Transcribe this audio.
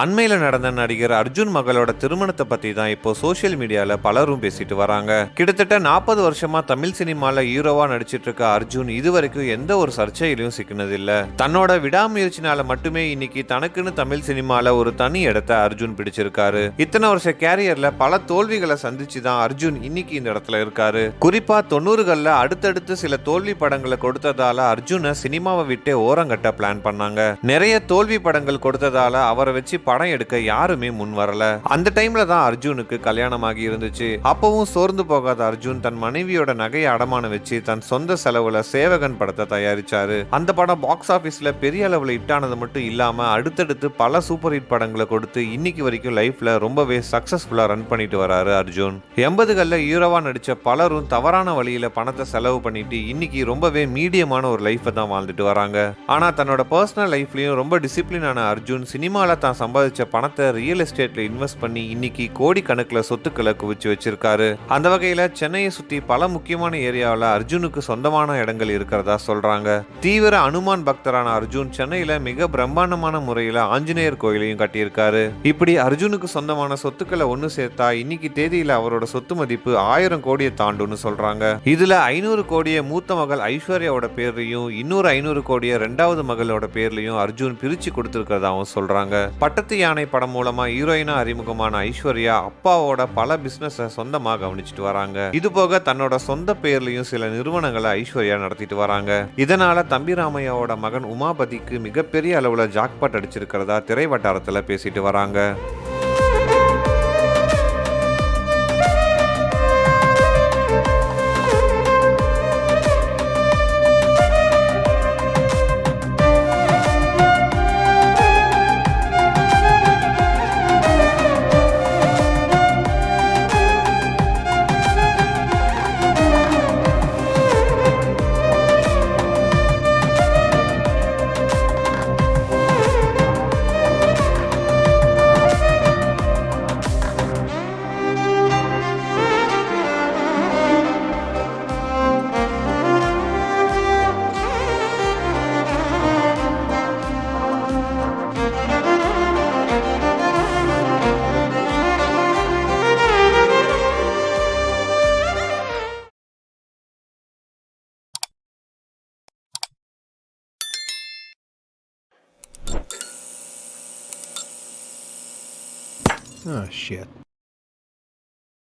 அண்மையில நடந்த நடிகர் அர்ஜுன் மகளோட திருமணத்தை பத்தி தான் இப்போ சோசியல் மீடியால பலரும் பேசிட்டு வராங்க. கிட்டத்தட்ட 40 வருஷமா தமிழ் சினிமால ஹீரோவா நடிச்சிட்டு இருக்க அர்ஜுன் இதுவரைக்கும் எந்த ஒரு சர்ச்சையிலும் சிக்கினதில்ல. தன்னோட விடாமுயற்சினால மட்டுமே இன்னைக்கு தனக்குன்னு தமிழ் சினிமால ஒரு தனி இடத்தை அர்ஜுன் பிடிச்சிருக்காரு. இத்தனை வருஷ கேரியர்ல பல தோல்விகளை சந்திச்சு தான் அர்ஜுன் இன்னைக்கு இந்த இடத்துல இருக்காரு. குறிப்பா 90கள்ல அடுத்தடுத்து சில தோல்வி படங்களை கொடுத்ததால அர்ஜுனை சினிமாவை விட்டே ஓரங்கட்ட பிளான் பண்ணாங்க. நிறைய தோல்வி படங்கள் கொடுத்ததால அவரை வச்சு படம் எடுக்க யாருமே முன் வரல. அந்த டைம்ல தான் அர்ஜுனுக்கு கல்யாணமாகி இருந்துச்சு. அப்பவும் சோர்ந்து போகாத அர்ஜுன் தன் மனைவியோட நகையை அடமானம் வச்சு தன் சொந்த செலவுல சேவகன் படத்தை தயாரிச்சாரு. அந்த படம் பாக்ஸ் ஆபீஸ்ல பெரிய அளவுல ஹிட் ஆனது மட்டும் இல்லாம அடுத்தடுத்து பல சூப்பர் ஹிட் படங்களை கொடுத்து இன்னைக்கு வரைக்கும் லைஃப்ல ரொம்பவே சக்சஸ்ஃபுல்லா ரன் பண்ணிட்டு வராரு அர்ஜுன். 80கள்ல ஹீரோவா நடிச்ச பலரும் தவறான வழியில பணத்தை செலவு பண்ணிட்டு இன்னைக்கு ரொம்பவே மீடியமான ஒரு லைஃபை தான் வாழ்ந்துட்டு வராங்க. ஆனா தன்னோட பர்சனல் லைஃப்லயும் ரொம்ப டிசிப்ளினான அர்ஜுன் சினிமால தான் சம்பாதிச்ச பணத்தை ரியல் எஸ்டேட்ல இன்வெஸ்ட் பண்ணி இன்னைக்கு கோடி கணக்குல சொத்துக்களை குவிச்சு வச்சிருக்காரு. அந்த வகையில சென்னையை சுத்தி பல முக்கியமான ஏரியாவில் அர்ஜுனுக்கு சொந்தமான இடங்கள் இருக்கிறதா சொல்றாங்க. தீவிர அனுமான் பக்தரான அர்ஜுன் சென்னையில மிக பிரம்மாண்டமான முறையில ஆஞ்சநேயர் கோயிலையும் கட்டியிருக்காரு. இப்படி அர்ஜுனுக்கு சொந்தமான சொத்துக்களை ஒன்னு சேர்த்தா இன்னைக்கு தேதியில அவரோட சொத்து மதிப்பு 1000 கோடியை தாண்டுன்னு சொல்றாங்க. இதுல 500 கோடியை மூத்த மகள் ஐஸ்வர்யாவோட பேர்லயும் இன்னொரு 500 கோடியை 2வது மகளோட பேர்லயும் அர்ஜுன் பிரிச்சு கொடுத்திருக்கிறதாவும் சொல்றாங்க. பட்டத்து யானை படம் மூலமா ஹீரோயினா அறிமுகமான ஐஸ்வர்யா அப்பாவோட பல பிசினஸ் சொந்தமாக கவனிச்சுட்டு வராங்க. இது போக தன்னோட சொந்த பேர்லயும் சில நிறுவனங்களை ஐஸ்வர்யா நடத்திட்டு வராங்க. இதனால தம்பி ராமையாவோட மகன் உமாபதிக்கு மிகப்பெரிய அளவுல ஜாக்பாட் அடிச்சிருக்கிறதா திரை வட்டாரத்துல பேசிட்டு வராங்க. Oh, shit.